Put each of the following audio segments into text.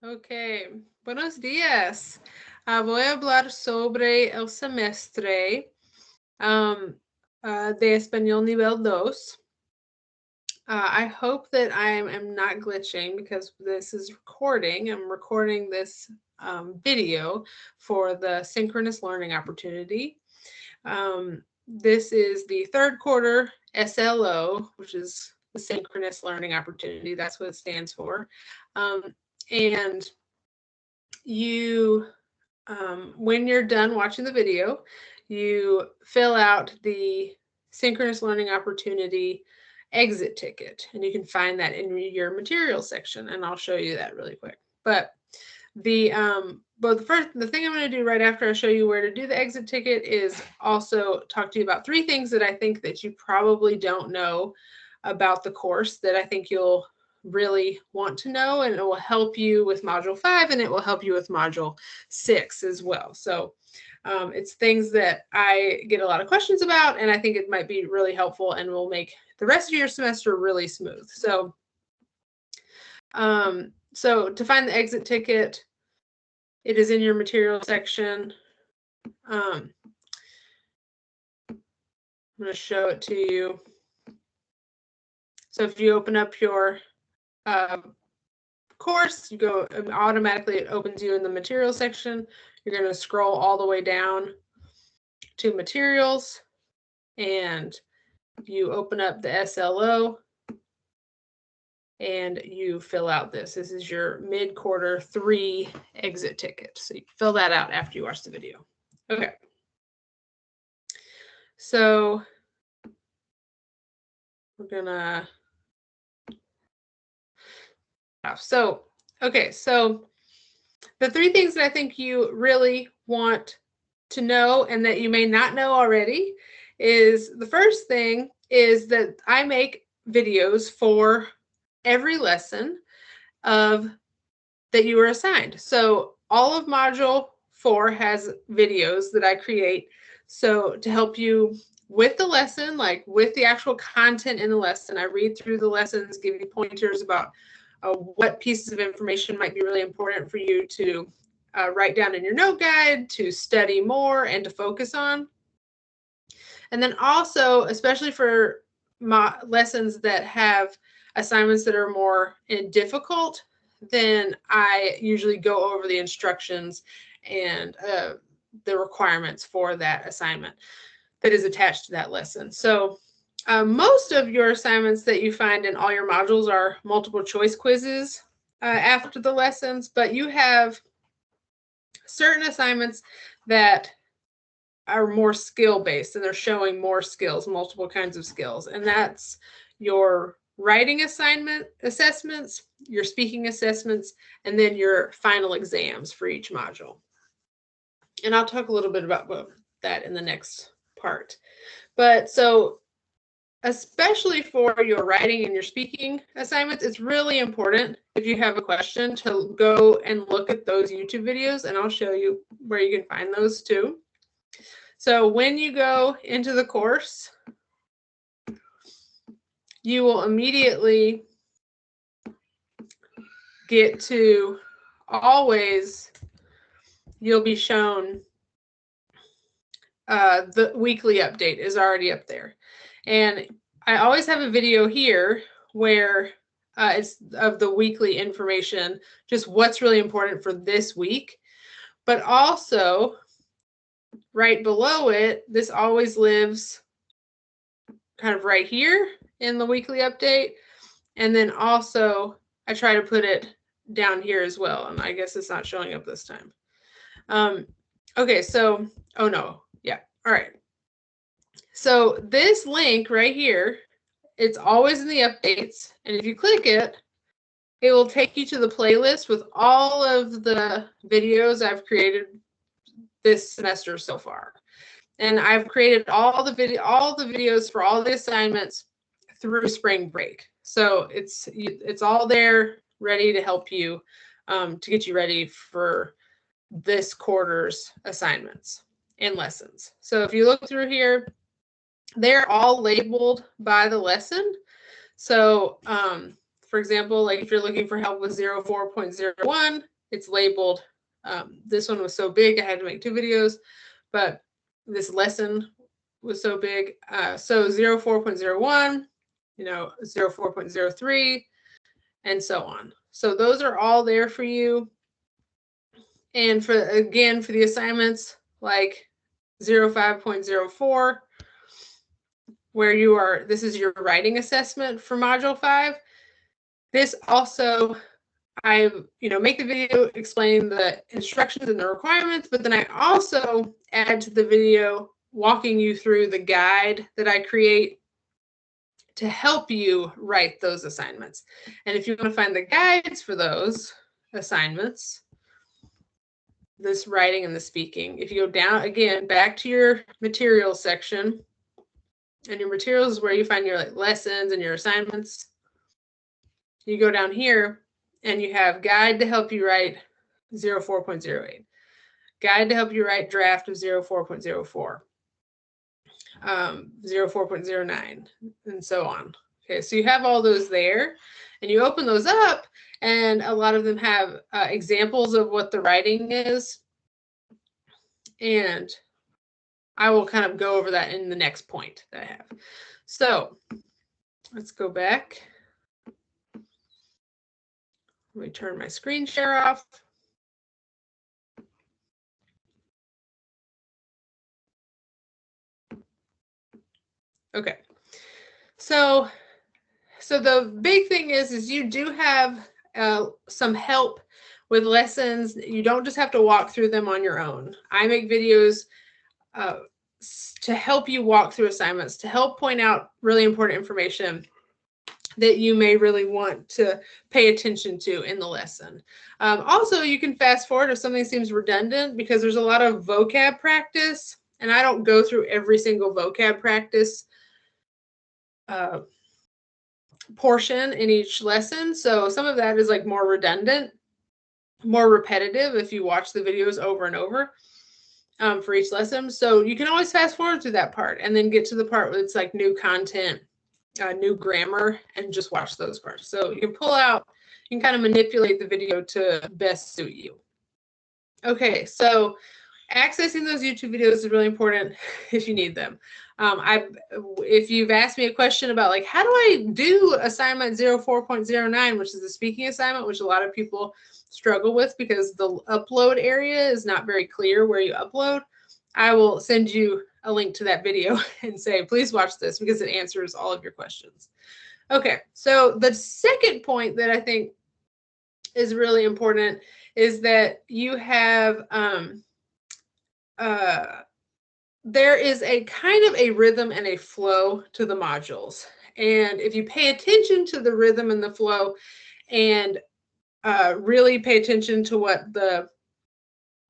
Ok, buenos días. Voy a hablar sobre el semestre de Español Nivel 2. I hope that I am not glitching because this is recording. I'm recording this video for the synchronous learning opportunity. This is the third quarter SLO, which is the synchronous learning opportunity. That's what it stands for. And you, when you're done watching the video, you fill out the synchronous learning opportunity exit ticket, and you can find that in your materials section, and I'll show you that really quick. But the thing I'm going to do right after I show you where to do the exit ticket is also talk to you about 3 things that I think that you probably don't know about the course that I think you'll really want to know, and it will help you with module 5 and it will help you with module 6 as well. So it's things that I get a lot of questions about, and I think it might be really helpful and will make the rest of your semester really smooth. So to find the exit ticket, it is in your material section. I'm going to show it to you. So if you open up your course, you go automatically, it opens you in the material section. You're going to scroll all the way down to materials, and you open up the SLO and you fill out this. This is your mid-quarter 3 exit ticket. So you fill that out after you watch the video. Okay. So we're gonna, so the 3 things that I think you really want to know and that you may not know already is, the first thing is that I make videos for every lesson that you are assigned. So all of module 4 has videos that I create, so to help you with the lesson, like with the actual content in the lesson. I read through the lessons, give you pointers about what pieces of information might be really important for you to write down in your note guide, to study more, and to focus on. And then also, especially for lessons that have assignments that are more difficult, then I usually go over the instructions and the requirements for that assignment that is attached to that lesson. So most of your assignments that you find in all your modules are multiple choice quizzes after the lessons, but you have certain assignments that are more skill-based, and they're showing more skills, multiple kinds of skills. And that's your writing assessments, your speaking assessments, and then your final exams for each module. And I'll talk a little bit about that in the next part. But so especially for your writing and your speaking assignments, it's really important, if you have a question, to go and look at those YouTube videos, and I'll show you where you can find those too. So when you go into the course, you will immediately get to you'll be shown the weekly update is already up there. And I always have a video here where it's of the weekly information, just what's really important for this week. But also, right below it, this always lives kind of right here in the weekly update. And then also, I try to put it down here as well. And I guess it's not showing up this time. Okay, so, oh no, yeah, all right. So this link right here, it's always in the updates. And if you click it, it will take you to the playlist with all of the videos I've created this semester so far. And I've created all the videos for all the assignments through spring break. So it's all there, ready to help you, to get you ready for this quarter's assignments and lessons. So if you look through here, they're all labeled by the lesson. So for example, like if you're looking for help with 04.01, it's labeled. This one was so big I had to make 2 videos, but this lesson was so big. So 04.01, 04.03, and so on. So those are all there for you. And for the assignments like 05.04, where this is your writing assessment for module 5. This also, I make the video, explain the instructions and the requirements, but then I also add to the video walking you through the guide that I create to help you write those assignments. And if you want to find the guides for those assignments, this writing and the speaking, if you go down again, back to your materials section, and your materials is where you find your lessons and your assignments. You go down here and you have guide to help you write 04.08, guide to help you write draft of 04.04, 04.09, and so on. Okay, so you have all those there, and you open those up, and a lot of them have examples of what the writing is, and I will kind of go over that in the next point that I have. So let's go back. Let me turn my screen share off. Okay, so the big thing is you do have some help with lessons. You don't just have to walk through them on your own. I make videos to help you walk through assignments, to help point out really important information that you may really want to pay attention to in the lesson. Also, you can fast forward if something seems redundant, because there's a lot of vocab practice, and I don't go through every single vocab practice portion in each lesson. So some of that is like more redundant, more repetitive if you watch the videos over and over for each lesson. So you can always fast forward to that part and then get to the part where it's like new content, new grammar, and just watch those parts. So you can pull out, you can kind of manipulate the video to best suit you. Okay, so accessing those YouTube videos is really important if you need them. If you've asked me a question about like, how do I do assignment 04.09, which is the speaking assignment, which a lot of people struggle with because the upload area is not very clear where you upload, I will send you a link to that video and say, please watch this because it answers all of your questions. Okay, so the second point that I think is really important is that you have there is a kind of a rhythm and a flow to the modules. And if you pay attention to the rhythm and the flow and really pay attention to what the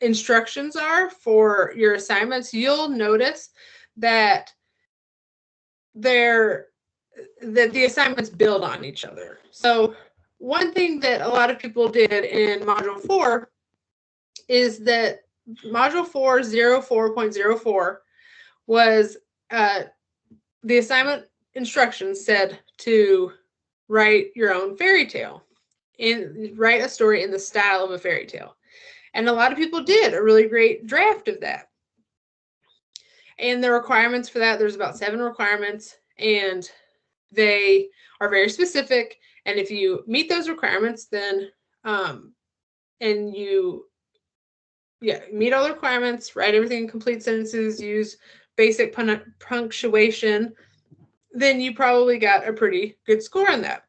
instructions are for your assignments, you'll notice that the assignments build on each other. So one thing that a lot of people did in Module 4 is that Module 4, 04.04, was the assignment instructions said to write your own fairy tale, write a story in the style of a fairy tale. And a lot of people did a really great draft of that. And the requirements for that, there's about 7 requirements, and they are very specific. And if you meet those requirements, then and you meet all the requirements, write everything in complete sentences, use basic punctuation, then you probably got a pretty good score on that.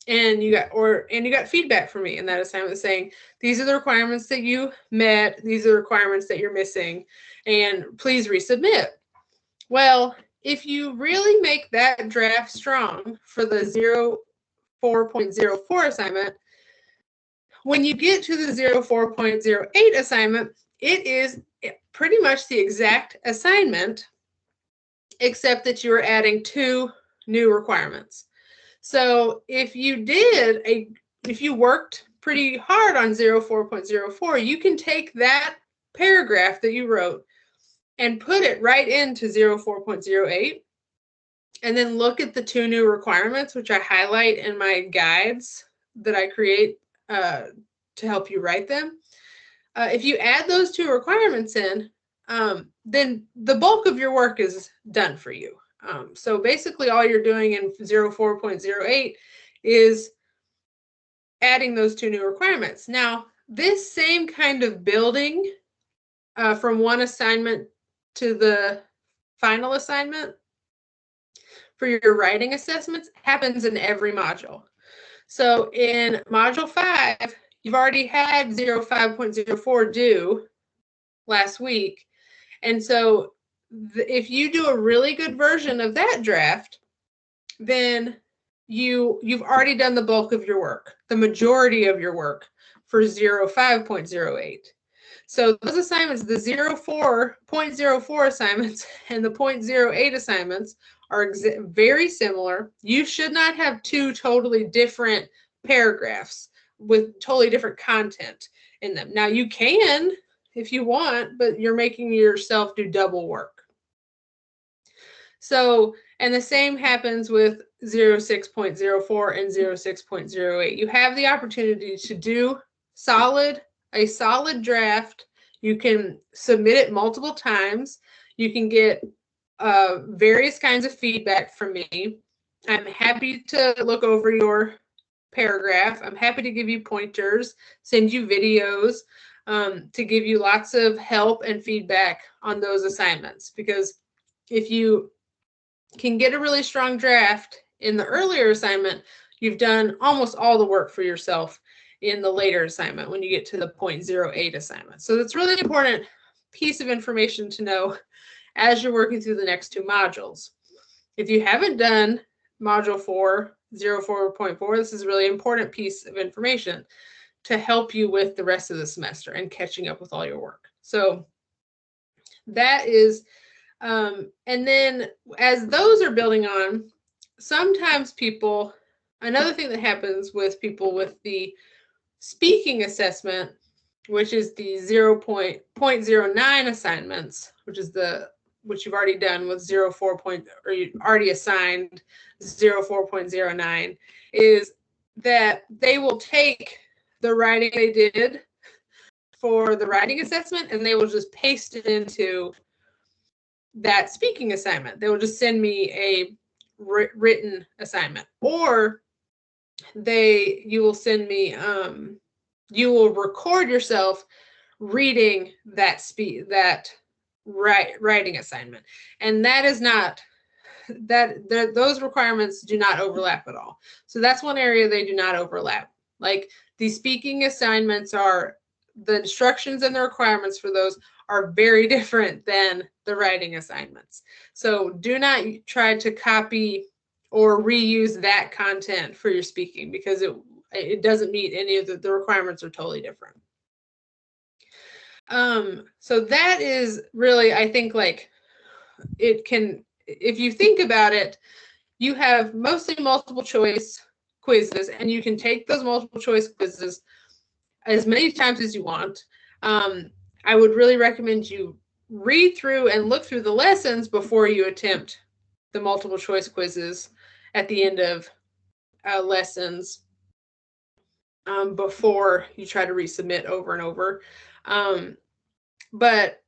And you got feedback from me in that assignment saying, these are the requirements that you met, these are the requirements that you're missing, and please resubmit. Well, if you really make that draft strong for the 04.04 assignment, when you get to the 04.08 assignment, it is pretty much the exact assignment, except that you're adding 2 new requirements. So if you worked pretty hard on 04.04, you can take that paragraph that you wrote and put it right into 04.08, and then look at the 2 new requirements, which I highlight in my guides that I create to help you write them. If you add those 2 requirements in, then the bulk of your work is done for you. So basically all you're doing in 04.08 is adding those 2 new requirements. Now, this same kind of building from one assignment to the final assignment for your writing assessments happens in every module. So in module 5, you've already had 05.04 due last week. And so if you do a really good version of that draft, then you've already done the bulk of your work, the majority of your work for 05.08. So those assignments, the 04.04 assignments and the 0.08 assignments are very similar. You should not have 2 totally different paragraphs with totally different content in them. Now you can if you want, but you're making yourself do double work. So, and the same happens with 06.04 and 06.08. You have the opportunity to do a solid draft. You can submit it multiple times. You can get various kinds of feedback from me. I'm happy to look over your paragraph. I'm happy to give you pointers, send you videos, to give you lots of help and feedback on those assignments. Because if you can get a really strong draft in the earlier assignment, you've done almost all the work for yourself in the later assignment when you get to the 0.08 assignment. So that's really important piece of information to know as you're working through the next 2 modules. If you haven't done module 4, 04.4, this is a really important piece of information to help you with the rest of the semester and catching up with all your work. So that is, and then as those are building on, sometimes another thing that happens with people with the speaking assessment, which is the 0.09 assignments, which you've already done with 04. Or you already assigned 04.09, is that they will take the writing they did for the writing assessment and they will just paste it into that speaking assignment. They will just send me a written assignment, or you will send me, you will record yourself reading that writing assignment. And that is not, those requirements do not overlap at all. So that's one area they do not overlap. Like the speaking assignments the instructions and the requirements for those are very different than the writing assignments. So do not try to copy or reuse that content for your speaking, because it doesn't meet any of the requirements are totally different. So that is really, I think, like, if you think about it, you have mostly multiple choice quizzes, and you can take those multiple choice quizzes as many times as you want. I would really recommend you read through and look through the lessons before you attempt the multiple choice quizzes at the end of lessons, before you try to resubmit over and over. But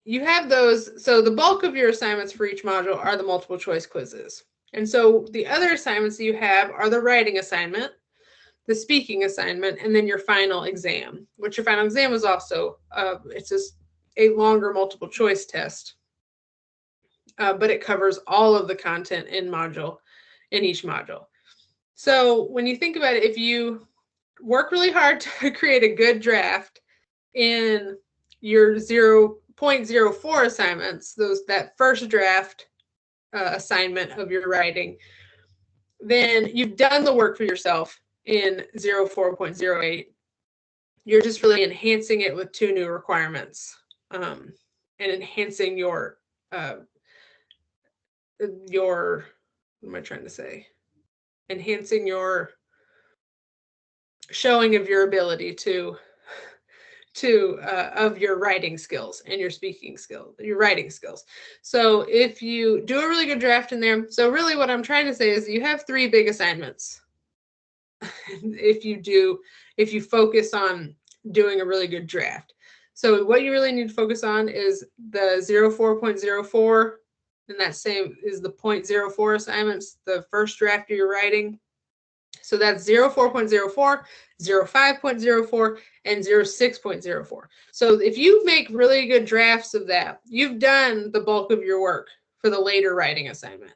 you have those. So the bulk of your assignments for each module are the multiple choice quizzes. And so the other assignments that you have are the writing assignment, the speaking assignment, and then your final exam, which your final exam is also, it's just a longer multiple choice test, but it covers all of the content in each module. So when you think about it, if you work really hard to create a good draft in your 0.04 assignments, that first draft assignment of your writing, then you've done the work for yourself in 04.08. You're just really enhancing it with 2 new requirements, and enhancing your what am I trying to say? Enhancing your showing of your ability of your writing skills and your speaking skills, your writing skills. So if you do a really good draft in there, so really what I'm trying to say is you have 3 big assignments if you focus on doing a really good draft. So what you really need to focus on is the 04.04, and that same is the 0.04 assignments, the first draft you're writing. So that's 04.04, 05.04, and 06.04. So if you make really good drafts of that, you've done the bulk of your work for the later writing assignment.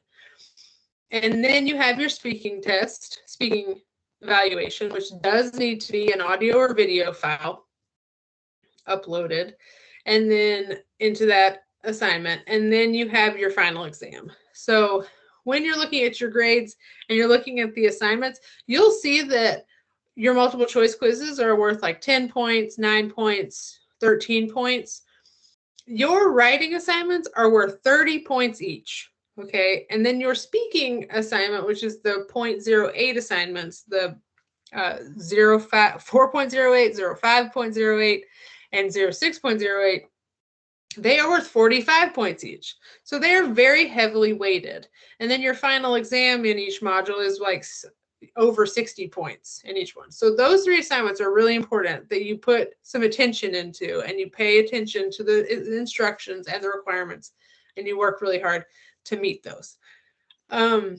And then you have your speaking test, speaking evaluation, which does need to be an audio or video file uploaded, and then into that assignment. And then you have your final exam. So when you're looking at your grades and you're looking at the assignments, you'll see that your multiple choice quizzes are worth like 10 points, 9 points, 13 points. Your writing assignments are worth 30 points each. Okay, and then your speaking assignment, which is the 0.08 assignments, the 4.08, 05.08, and 06.08, they are worth 45 points each. So they are very heavily weighted. And then your final exam in each module is like over 60 points in each one. So those 3 assignments are really important that you put some attention into, and you pay attention to the instructions and the requirements, and you work really hard to meet those. Okay,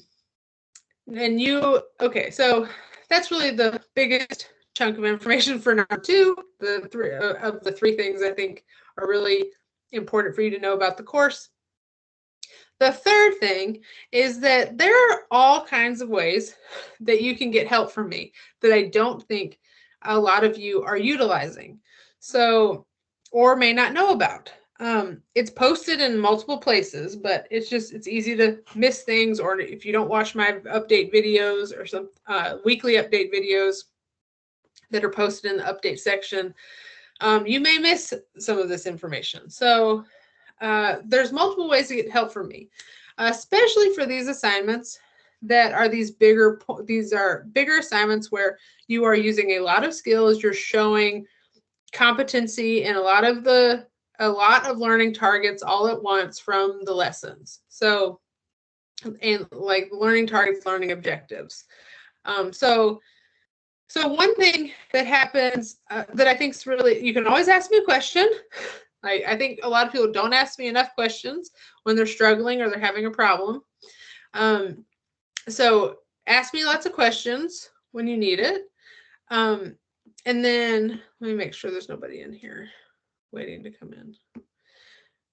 so that's really the biggest chunk of information for number 2. The 3 things I think are really important for you to know about the course. The third thing is that there are all kinds of ways that you can get help from me that I don't think a lot of you are utilizing, so, or may not know about. It's posted in multiple places, but it's easy to miss things, or if you don't watch my update videos or some weekly update videos that are posted in the update section, you may miss some of this information. So there's multiple ways to get help from me, especially for these assignments that are these are bigger assignments where you are using a lot of skills. You're showing competency in a lot of learning targets all at once from the lessons. So, and like learning targets, learning objectives. So one thing that happens that I think is really, you can always ask me a question. I think a lot of people don't ask me enough questions when they're struggling or they're having a problem. So ask me lots of questions when you need it. And then let me make sure there's nobody in here waiting to come in.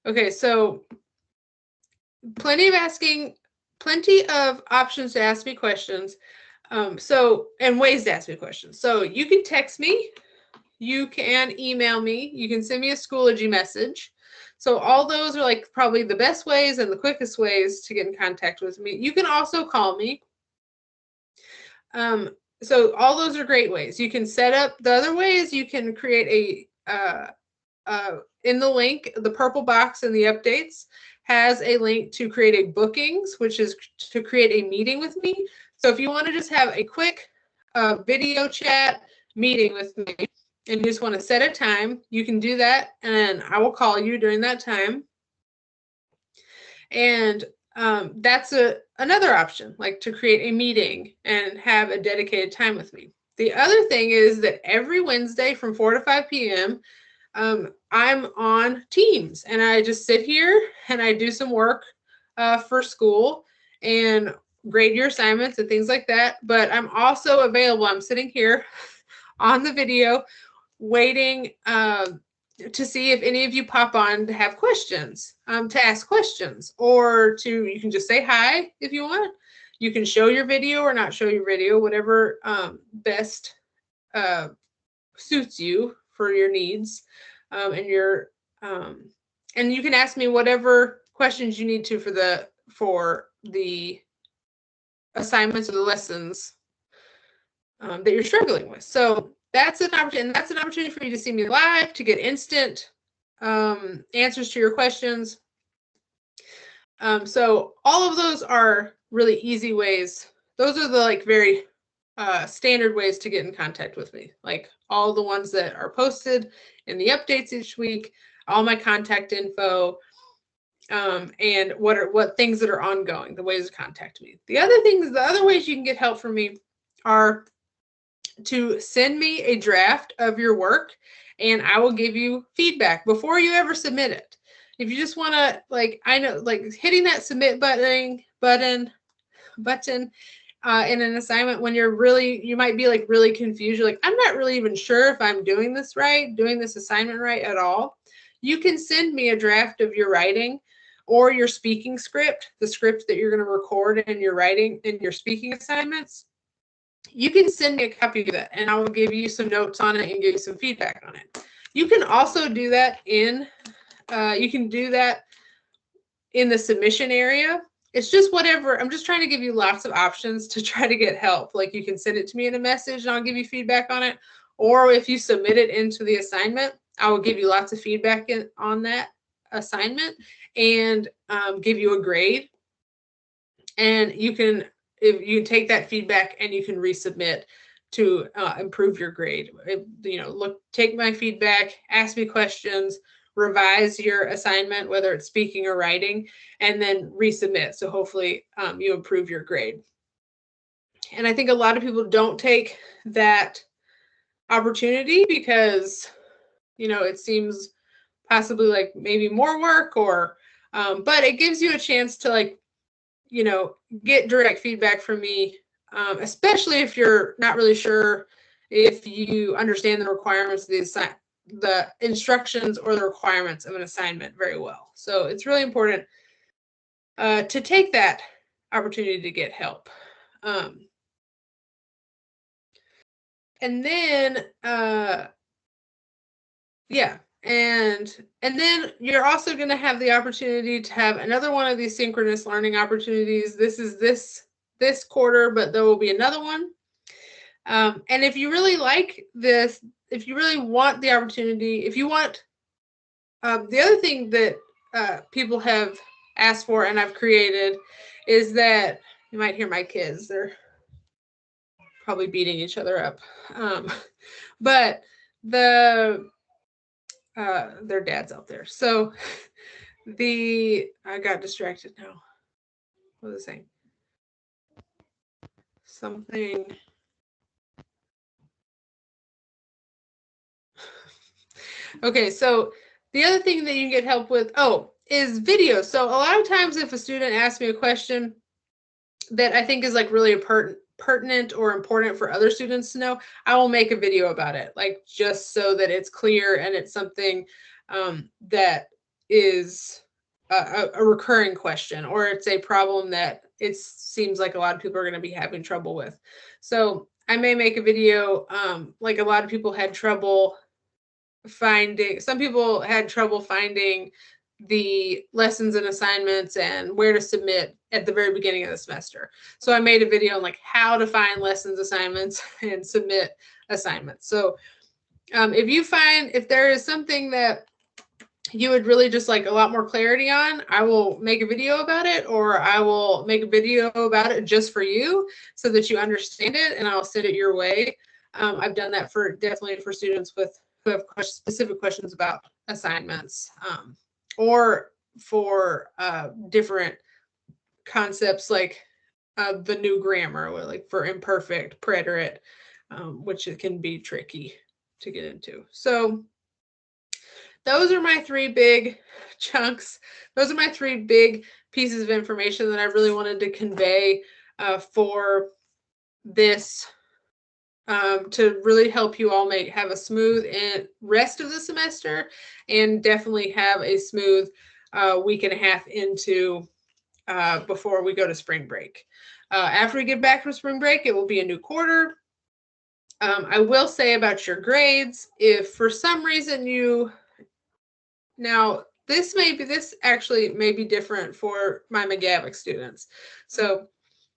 Okay, so plenty of options to ask me questions. And ways to ask me questions. So you can text me, you can email me, you can send me a Schoology message. So all those are like probably the best ways and the quickest ways to get in contact with me. You can also call me. So all those are great ways. You can set up the other ways. You can create in the link, the purple box in the updates has a link to create a bookings, which is to create a meeting with me. So if you want to just have a quick video chat meeting with me and you just want to set a time, you can do that, and I will call you during that time. And that's another option, like to create a meeting and have a dedicated time with me. The other thing is that every Wednesday from 4 to 5 p.m., I'm on Teams, and I just sit here and I do some work for school and grade your assignments and things like that. But I'm also available. I'm sitting here on the video waiting to see if any of you pop on to have questions, to ask questions, or you can just say hi if you want. You can show your video or not show your video, whatever best suits you for your needs, and you can ask me whatever questions you need to for the assignments or the lessons that you're struggling with. So that's an opportunity for you to see me live, to get instant answers to your questions. So all of those are really easy ways. Those are the very standard ways to get in contact with me, like all the ones that are posted in the updates each week, all my contact info, and what things that are ongoing, the ways to contact me. The other ways you can get help from me are to send me a draft of your work, and I will give you feedback before you ever submit it. If you just want to, like, I know, like hitting that submit button in an assignment when you might be like really confused. You're like, I'm not really even sure if I'm doing this assignment right at all. You can send me a draft of your writing or your speaking script, the script that you're going to record in your writing in your speaking assignments. You can send me a copy of that, and I will give you some notes on it and give you some feedback on it. You can also do that in the submission area. It's just whatever. I'm just trying to give you lots of options to try to get help. Like, you can send it to me in a message and I'll give you feedback on it. Or if you submit it into the assignment, I will give you lots of feedback on that assignment and give you a grade. And you can take that feedback and you can resubmit to improve your grade. Take my feedback, ask me questions, revise your assignment, whether it's speaking or writing, and then resubmit. So hopefully you improve your grade. And I think a lot of people don't take that opportunity because, it seems possibly like maybe more work but it gives you a chance to get direct feedback from me, especially if you're not really sure if you understand the requirements of the instructions or the requirements of an assignment very well. So it's really important to take that opportunity to get help. And then, and then you're also going to have the opportunity to have another one of these synchronous learning opportunities. This is this quarter, but there will be another one. And if you really like this, if you really want the opportunity, if you want, the other thing that people have asked for and I've created is that, you might hear my kids, they're probably beating each other up. But their dad's out there. So I got distracted now. What was I saying? Something. Okay, so the other thing that you can get help with, is video. So a lot of times if a student asks me a question that I think is like really pertinent or important for other students to know, I will make a video about it, like just so that it's clear and it's something that is a recurring question, or it's a problem that it seems like a lot of people are going to be having trouble with. So I may make a video, like a lot of people had trouble finding the lessons and assignments and where to submit at the very beginning of the semester. So I made a video on like how to find lessons, assignments, and submit assignments. So if there is something that you would really just like a lot more clarity on, I will make a video about it, or I will make a video about it just for you so that you understand it, and I'll send it your way. I've done that definitely for students who have specific questions about assignments, or for different concepts like the new grammar, or like for imperfect, preterite, which it can be tricky to get into. So those are my three big chunks. Those are my three big pieces of information that I really wanted to convey for this, to really help you all have a smooth rest of the semester, and definitely have a smooth week and a half into before we go to spring break. After we get back from spring break, it will be a new quarter. I will say about your grades, if for some reason now this actually may be different for my McGavick students. So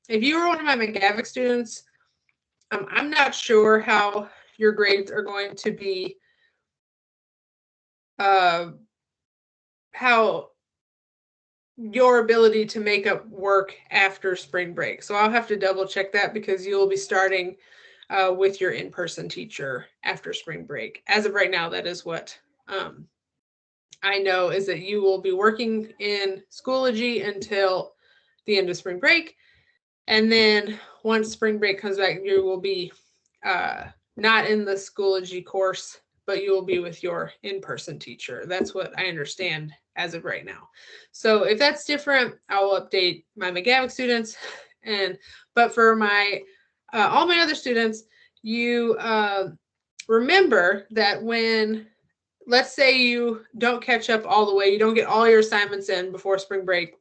if you were one of my McGavick students, I'm not sure how your grades are going to be, how your ability to make up work after spring break. So I'll have to double check that, because you will be starting with your in-person teacher after spring break. As of right now, that is what I know, is that you will be working in Schoology until the end of spring break. And then once spring break comes back, you will be not in the Schoology course, but you will be with your in-person teacher. That's what I understand as of right now. So if that's different, I will update my McGavick students. But for my all my other students, you remember that when, let's say you don't catch up all the way, you don't get all your assignments in before spring break,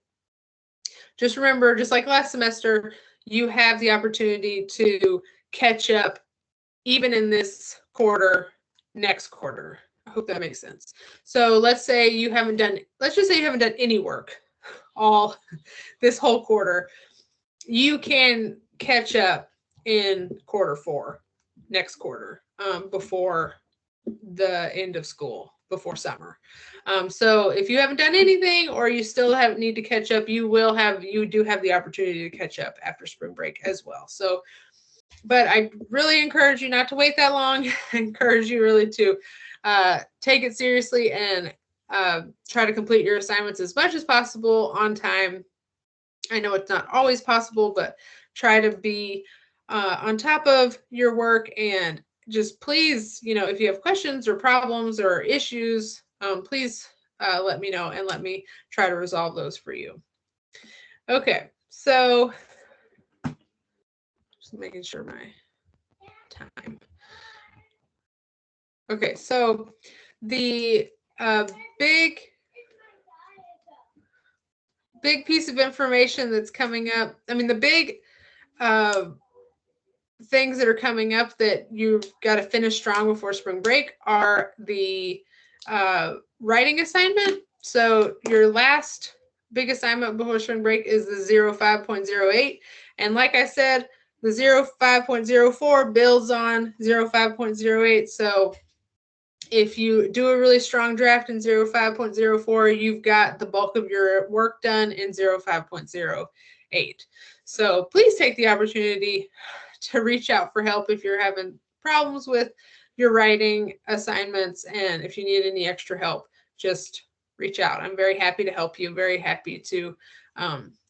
just remember, just like last semester, you have the opportunity to catch up even in this quarter, next quarter. I hope that makes sense. So let's say you haven't done, let's just say you haven't done any work all this whole quarter. You can catch up in quarter 4, next quarter, before the end of school, before summer. So if you haven't done anything or you still need to catch up, you do have the opportunity to catch up after spring break as well. So, but I really encourage you not to wait that long. I encourage you really to take it seriously and try to complete your assignments as much as possible on time. I know it's not always possible, but try to be on top of your work, and just please, if you have questions or problems or issues, please let me know and let me try to resolve those for you. Okay, so just making sure my time. Okay, so the big piece of information that's coming up, I mean, the big things that are coming up that you've got to finish strong before spring break are the writing assignment. So your last big assignment before spring break is the 05.08. And like I said, the 05.04 builds on 05.08. So if you do a really strong draft in 05.04, you've got the bulk of your work done in 05.08. So please take the opportunity to reach out for help if you're having problems with your writing assignments, and if you need any extra help, just reach out. I'm very happy to help you, very happy to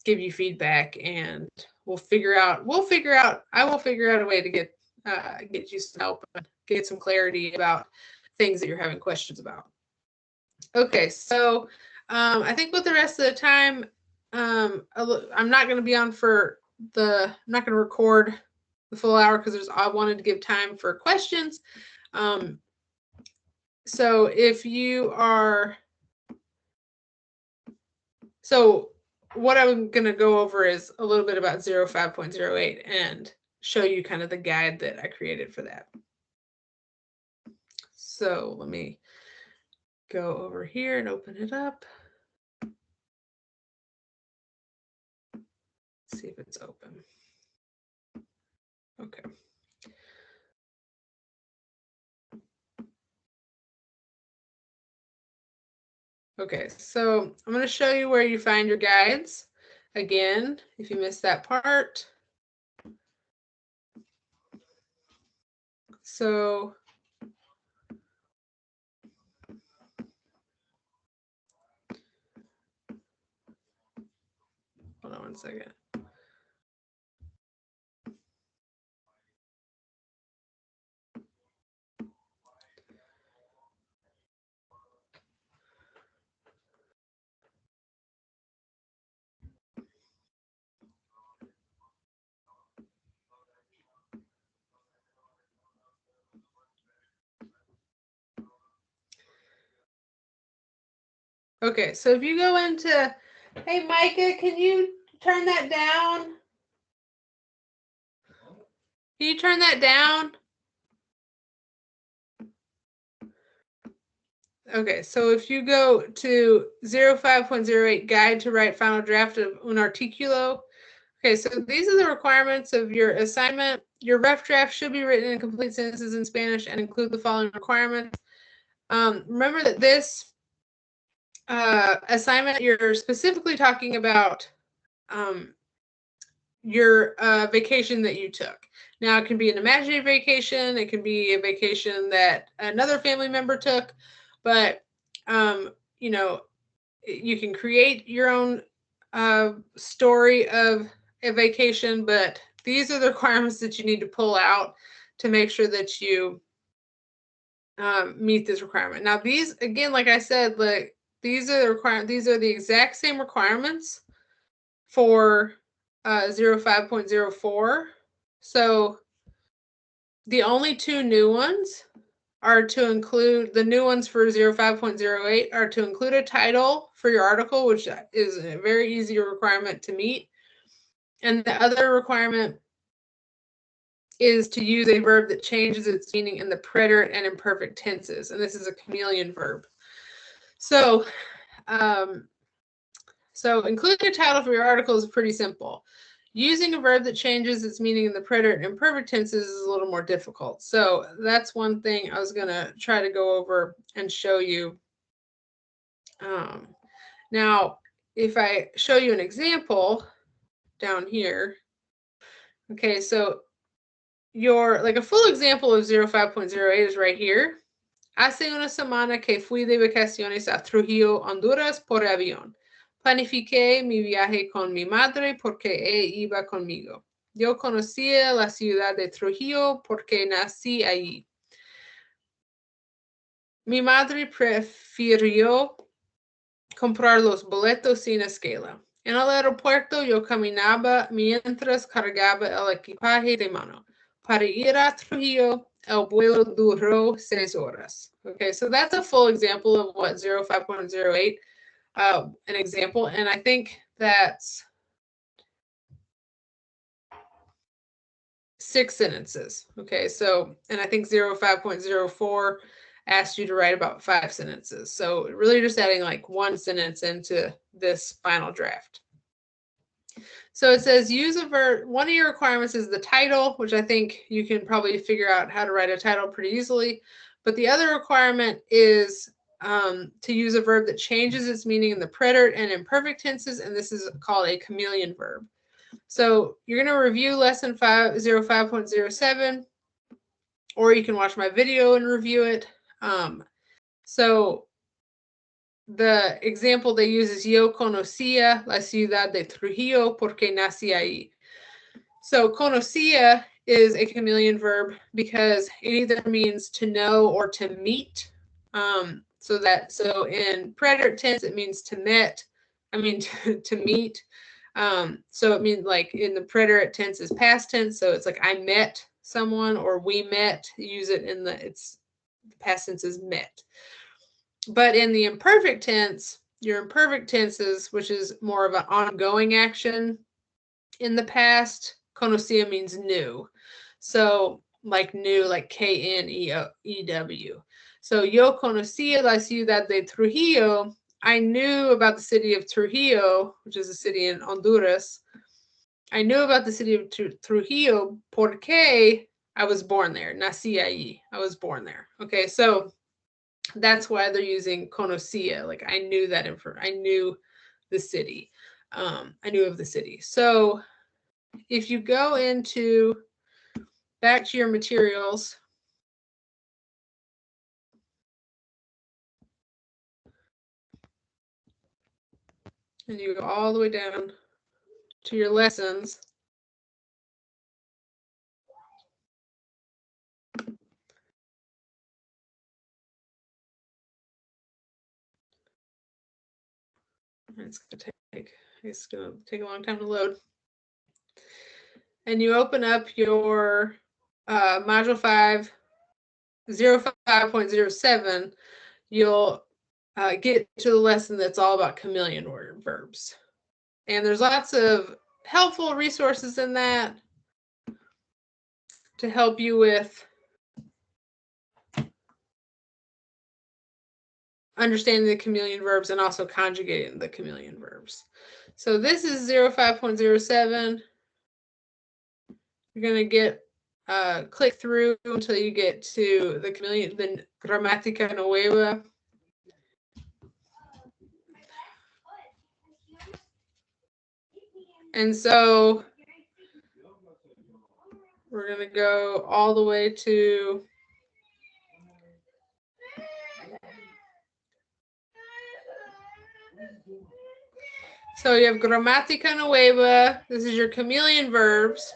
give you feedback, and I will figure out a way to get you some help and get some clarity about things that you're having questions about. Okay, so I think with the rest of the time, I'm not going to be on for I'm not going to record the full hour because I wanted to give time for questions. So if you are, so what I'm going to go over is a little bit about 05.08 and show you kind of the guide that I created for that. So let me go over here and open it up. Let's see if it's open. Okay. Okay, so I'm going to show you where you find your guides. Again, if you missed that part. So hold on one second. Okay, so if you go into, hey Micah, can you turn that down? Can you turn that down? Okay, so if you go to 05.08 Guide to Write Final Draft of Un Articulo. Okay, so these are the requirements of your assignment. Your rough draft should be written in complete sentences in Spanish and include the following requirements. Remember that this assignment, you're specifically talking about your vacation that you took. Now, it can be an imaginary vacation. It can be a vacation that another family member took. But, you can create your own story of a vacation. But these are the requirements that you need to pull out to make sure that you meet this requirement. Now these, again, like I said, these are the exact same requirements for 05.04. So the only two new ones are to include, the new ones for 05.08 are to include a title for your article, which is a very easy requirement to meet. And the other requirement is to use a verb that changes its meaning in the preterite and imperfect tenses. And this is a chameleon verb. So, including a title for your article is pretty simple. Using a verb that changes its meaning in the preterite and imperfect tenses is a little more difficult. So that's one thing I was going to try to go over and show you. Now, if I show you an example down here, okay, so a full example of 05.08 is right here. Hace una semana que fui de vacaciones a Trujillo, Honduras por avión. Planifiqué mi viaje con mi madre porque ella iba conmigo. Yo conocía la ciudad de Trujillo porque nací allí. Mi madre prefirió comprar los boletos sin escala. En el aeropuerto yo caminaba mientras cargaba el equipaje de mano. Para ir a Trujillo, el vuelo duró 6 horas. Okay, so that's a full example of what 05.08, an example, and I think that's 6 sentences. Okay, so, and I think 05.04 asked you to write about 5 sentences. So really just adding like 1 sentence into this final draft. So it says use a verb. One of your requirements is the title, which I think you can probably figure out how to write a title pretty easily. But the other requirement is to use a verb that changes its meaning in the preterite and imperfect tenses, and this is called a chameleon verb. So you're going to review lesson 05.07, or you can watch my video and review it. So the example they use is yo conocía la ciudad de Trujillo porque nací ahí. So conocía is a chameleon verb because it either means to know or to meet. So in preterite tense it means to meet. So it means like in the preterite tense is past tense. So it's like I met someone or we met. Use it in the past tense is met. But in the imperfect tense, your imperfect tenses, which is more of an ongoing action in the past, conocía means knew. So like knew, like K-N-E-W. So yo conocía la ciudad de Trujillo. I knew about the city of Trujillo, which is a city in Honduras. I knew about the city of Trujillo porque I was born there. Nací allí. I was born there. Okay, so that's why they're using conocía. Like I knew that I knew the city. I knew of the city. So if you go back to your materials, and you go all the way down to your lessons, it's going to take a long time to load. And you open up your module 5, 05.07, you'll get to the lesson that's all about chameleon verbs. And there's lots of helpful resources in that to help you with understanding the chameleon verbs and also conjugating the chameleon verbs. So this is 05.07. You're going to get click through until you get to the gramática nueva. And so we're going to go all the way to so you have gramática nueva. This is your chameleon verbs.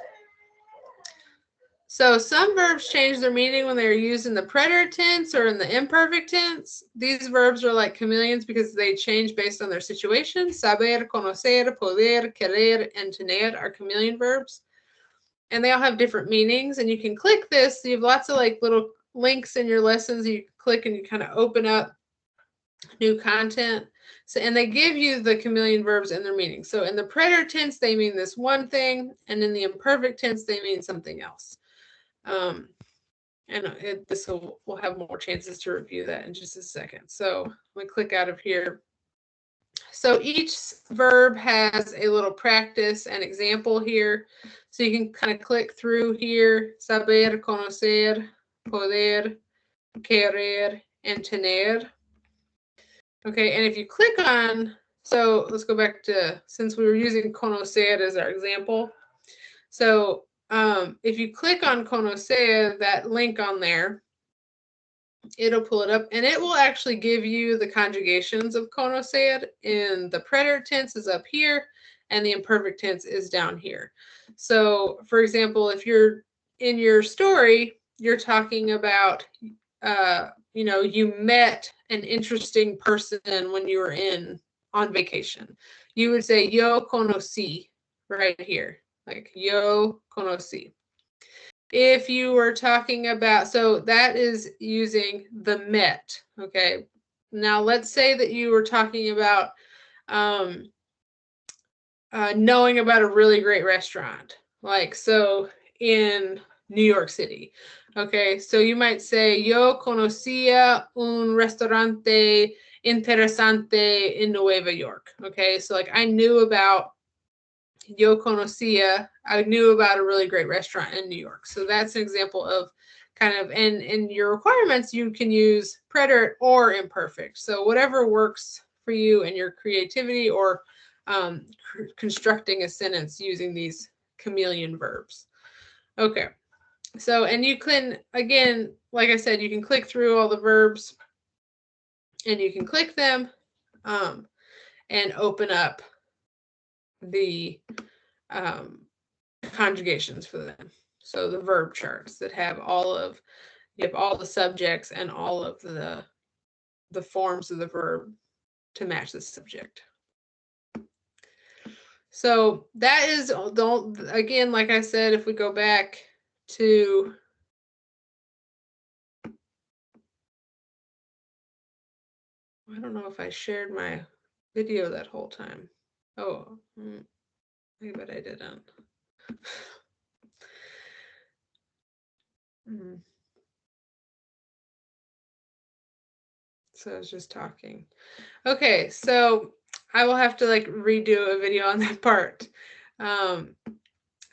So some verbs change their meaning when they're used in the preterite tense or in the imperfect tense. These verbs are like chameleons because they change based on their situation. Saber, conocer, poder, querer, and tener are chameleon verbs. And they all have different meanings. And you can click this. So you have lots of like little links in your lessons. You click and you kind of open up new content. So, and they give you the chameleon verbs and their meaning. So in the preterite tense, they mean this one thing. And in the imperfect tense, they mean something else. We'll have more chances to review that in just a second. So let me click out of here. So each verb has a little practice and example here. So you can kind of click through here. Saber, conocer, poder, querer, and tener. Okay, and if you click on, so let's go back to, since we were using conocer as our example. So if you click on conocer, that link on there, it'll pull it up and it will actually give you the conjugations of conocer. In the preterite tense is up here and the imperfect tense is down here. So for example, if you're in your story, you're talking about, you met an interesting person when you were on vacation. You would say, yo conocí, right here. Like, yo conocí. If you were talking about, so that is using the met, okay? Now, let's say that you were talking about knowing about a really great restaurant. Like, so in New York City, okay? So you might say, yo conocía un restaurante interesante en Nueva York, okay? So like, I knew about Yo conocía, I knew about a really great restaurant in New York. So that's an example of kind of, and in your requirements, you can use preterite or imperfect. So whatever works for you and your creativity or constructing a sentence using these chameleon verbs. Okay. So, and you can, again, like I said, you can click through all the verbs and you can click them and open up the conjugations for them. So the verb charts that have you have all the subjects and all of the forms of the verb to match the subject. So that is, again, like I said, if we go back to I don't know if I shared my video that whole time. Oh, I bet I didn't. So I was just talking. Okay, so I will have to like redo a video on that part.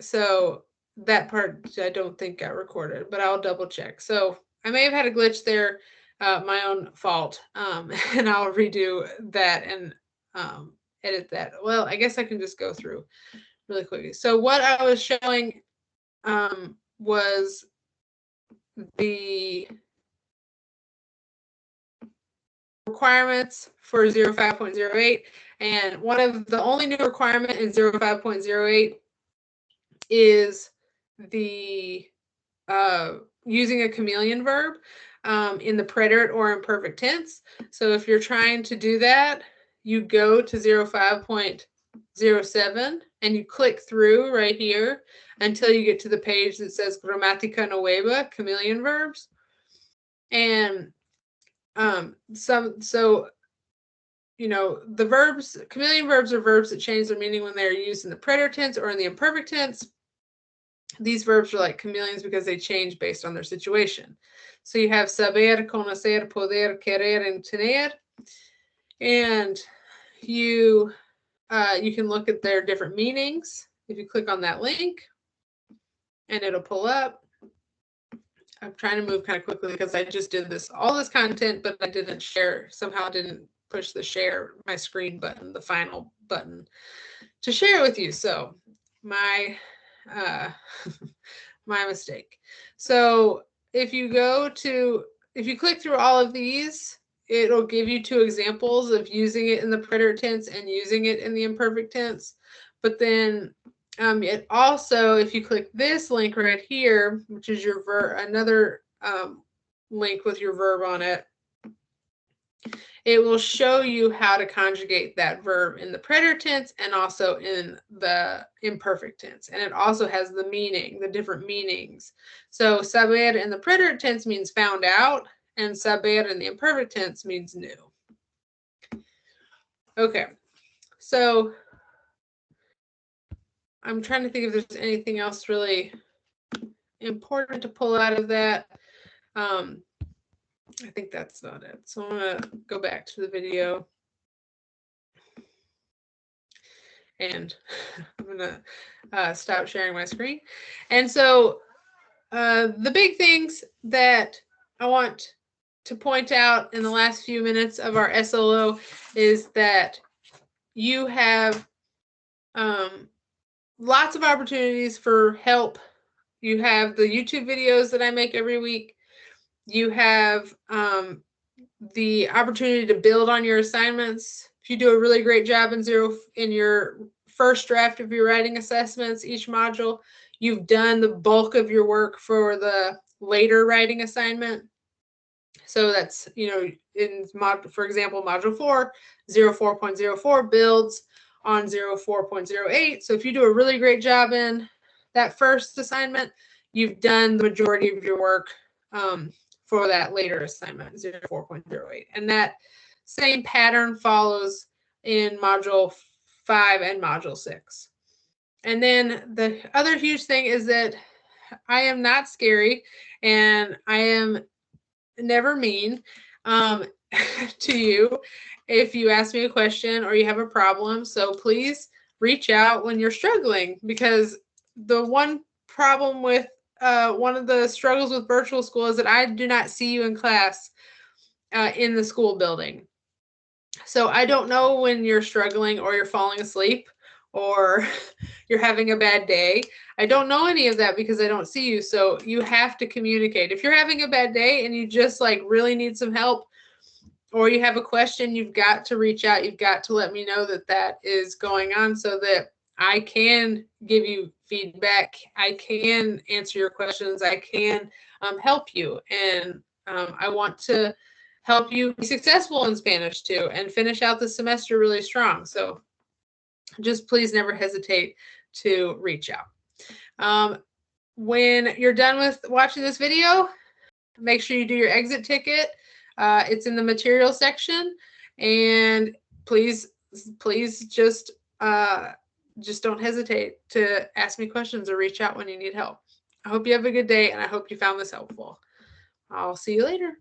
So that part I don't think got recorded, but I'll double check. So I may have had a glitch there, my own fault, and I'll redo that and edit that. Well, I guess I can just go through really quickly. So what I was showing was the requirements for 05.08, and one of the only new requirement in 05.08 is the using a chameleon verb in the preterite or imperfect tense. So if you're trying to do that, you go to 05.07 and you click through right here until you get to the page that says Gramática Nueva, chameleon verbs. And the verbs, chameleon verbs are verbs that change their meaning when they're used in the preterite tense or in the imperfect tense. These verbs are like chameleons because they change based on their situation. So you have saber, conocer, poder, querer, and tener. And you can look at their different meanings if you click on that link and it'll pull up. I'm trying to move kind of quickly because I just did all this content, but I didn't share, somehow didn't push the share my screen button, the final button to share with you. So my mistake. So if you click through all of these, it'll give you 2 examples of using it in the preterite tense and using it in the imperfect tense. But then It also, if you click this link right here, which is your another link with your verb on it, it will show you how to conjugate that verb in the preterite tense and also in the imperfect tense. And it also has the meaning, the different meanings. So saber in the preterite tense means found out, and saber in the imperfect tense means new. Okay, so I'm trying to think if there's anything else really important to pull out of that. I think that's not it. So I'm going to go back to the video. And I'm going to stop sharing my screen. And so the big things that I want to point out in the last few minutes of our SLO is that you have lots of opportunities for help. You have the YouTube videos that I make every week. You have the opportunity to build on your assignments. If you do a really great job in your first draft of your writing assessments, each module, you've done the bulk of your work for the later writing assignment. So that's, for example, module 4, 04.04 builds on 04.08. So if you do a really great job in that first assignment, you've done the majority of your work for that later assignment, 04.08. And that same pattern follows in module 5 and module 6. And then the other huge thing is that I am not scary and I am never mean to you if you ask me a question or you have a problem. So please reach out when you're struggling, because the one problem with one of the struggles with virtual school is that I do not see you in class in the school building. So I don't know when you're struggling or you're falling asleep or you're having a bad day. I don't know any of that because I don't see you. So you have to communicate. If you're having a bad day and you just really need some help, or you have a question, you've got to reach out. You've got to let me know that that is going on so that I can give you feedback. I can answer your questions. I can help you. And I want to help you be successful in Spanish too and finish out the semester really strong. So just please never hesitate to reach out. When you're done with watching this video, make sure you do your exit ticket. It's in the material section, and please just don't hesitate to ask me questions or reach out when you need help. I hope you have a good day, and I hope you found this helpful. I'll see you later.